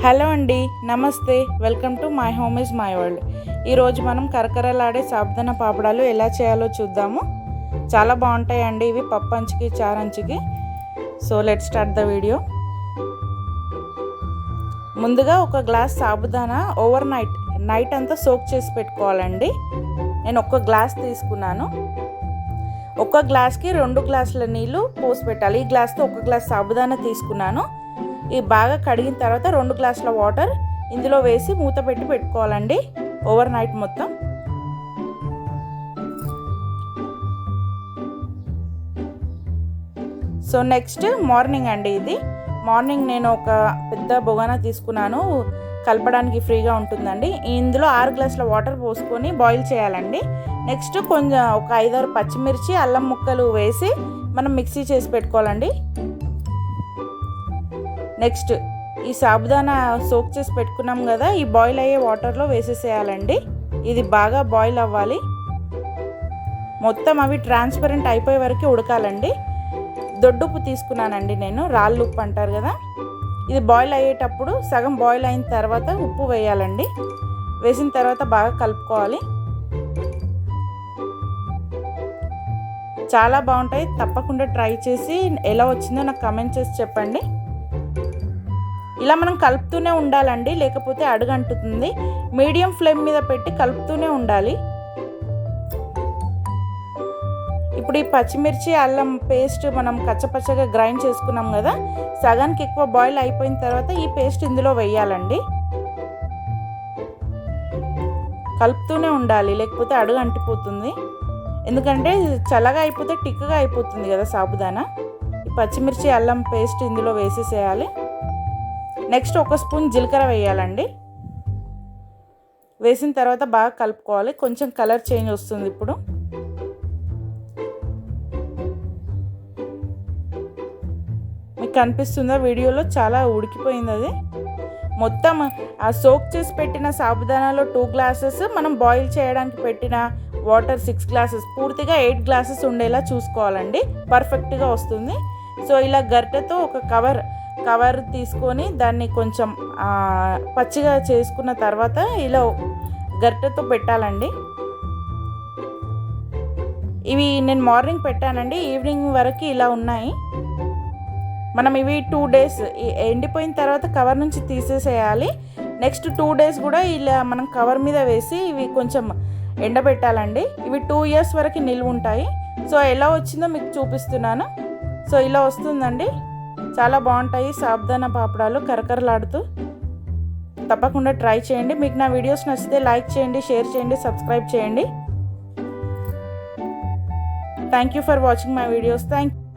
Hello అండి, నమస్తే. Welcome to my home is my world. ఈరోజు మనం కరకరలాడే సాబుదానా పాపడాలు ఎలా చేయాలో చూద్దాము. చాలా బాగుంటాయండి ఇవి పప్పు అంచుకి చారంచుకి. So let's start the video. ముందుగా ఒక గ్లాస్ సాబుదానా ఓవర్ నైట్ అంతా సోక్ చేసి పెట్టుకోవాలండి. నేను ఒక గ్లాస్ తీసుకున్నాను. ఒక గ్లాస్కి 2 గ్లాసుల నీళ్ళు పోసి పెట్టాలి. ఈ గ్లాస్తో ఒక గ్లాస్ సాబుదానా తీసుకున్నాను. ఇవి బాగా కడిగిన తర్వాత 2 గ్లాసుల వాటర్ ఇందులో వేసి మూత పెట్టి పెట్టుకోవాలండి ఓవర్ నైట్ మొత్తం. సో నెక్స్ట్ మార్నింగ్ అండి, ఇది మార్నింగ్ నేను ఒక పెద్ద బొగానా తీసుకున్నాను, కలపడానికి ఫ్రీగా ఉంటుందండి. ఇందులో 6 గ్లాసుల వాటర్ పోసుకొని బాయిల్ చేయాలండి. నెక్స్ట్ కొంచెం ఒక 5-6 పచ్చిమిర్చి అల్లం ముక్కలు వేసి మనం మిక్సీ చేసి పెట్టుకోవాలండి. నెక్స్ట్ ఈ సాబుదానా సోక్ చేసి పెట్టుకున్నాం కదా, ఈ బాయిల్ అయ్యే వాటర్లో వేసేసేయాలండి. ఇది బాగా బాయిల్ అవ్వాలి, మొత్తం అవి ట్రాన్స్పరెంట్ అయిపోయే వరకు ఉడకాలండి. దొడ్డుప్పు తీసుకున్నానండి నేను, రాళ్ళు ఉప్పు అంటారు కదా. ఇది బాయిల్ అయ్యేటప్పుడు సగం బాయిల్ అయిన తర్వాత ఉప్పు వేయాలండి. వేసిన తర్వాత బాగా కలుపుకోవాలి. చాలా బాగుంటాయి, తప్పకుండా ట్రై చేసి ఎలా వచ్చిందో నాకు కామెంట్ చేసి చెప్పండి. ఇలా మనం కలుపుతూనే ఉండాలండి, లేకపోతే అడుగంటుతుంది. మీడియం ఫ్లేమ్ మీద పెట్టి కలుపుతూనే ఉండాలి. ఇప్పుడు ఈ పచ్చిమిర్చి అల్లం పేస్ట్ మనం కచ్చపచ్చగా గ్రైండ్ చేసుకున్నాం కదా, సగానికి ఎక్కువ బాయిల్ అయిపోయిన తర్వాత ఈ పేస్ట్ ఇందులో వేయాలండి. కలుపుతూనే ఉండాలి, లేకపోతే అడుగు అంటిపోతుంది. ఎందుకంటే చల్లగా అయిపోతే టిక్గా అయిపోతుంది కదా సాబుదానా. ఈ పచ్చిమిర్చి అల్లం పేస్ట్ ఇందులో వేసేసేయాలి. నెక్స్ట్ 1 స్పూన్ జీలకర్ర వేయాలండి. వేసిన తర్వాత బాగా కలుపుకోవాలి. కొంచెం కలర్ చేంజ్ వస్తుంది ఇప్పుడు. మీకు కనిపిస్తుందా వీడియోలో? చాలా ఉడికిపోయింది అది మొత్తం. ఆ సోక్ చేసి పెట్టిన సాబుదానాలో 2 గ్లాసెస్, మనం బాయిల్ చేయడానికి పెట్టిన వాటర్ 6 గ్లాసెస్, పూర్తిగా 8 గ్లాసెస్ ఉండేలా చూసుకోవాలండి. పర్ఫెక్ట్గా వస్తుంది. సో ఇలా గరిటెతో ఒక కవర్ తీసుకొని దాన్ని కొంచెం పచ్చిగా చేసుకున్న తర్వాత ఇలా గరిటెతో పెట్టాలండి. ఇవి నేను మార్నింగ్ పెట్టానండి, ఈవినింగ్ వరకు ఇలా ఉన్నాయి. మనం ఇవి 2 డేస్ ఎండిపోయిన తర్వాత కవర్ నుంచి తీసేసేయాలి. నెక్స్ట్ 2 డేస్ కూడా ఇలా మనం కవర్ మీద వేసి ఇవి కొంచెం ఎండబెట్టాలండి. ఇవి 2 ఇయర్స్ వరకు నిల్వ ఉంటాయి. సో ఎలా వచ్చిందో మీకు చూపిస్తున్నాను. సో ఇలా వస్తుందండి. చాలా బాగుంటాయి సాబుదానా పాపడాలు కరకరలాడుతూ. తప్పకుండా ట్రై చేయండి. మీకు నా వీడియోస్ నచ్చితే లైక్ చేయండి, షేర్ చేయండి, సబ్స్క్రైబ్ చేయండి. Thank you for watching my videos. Thank you.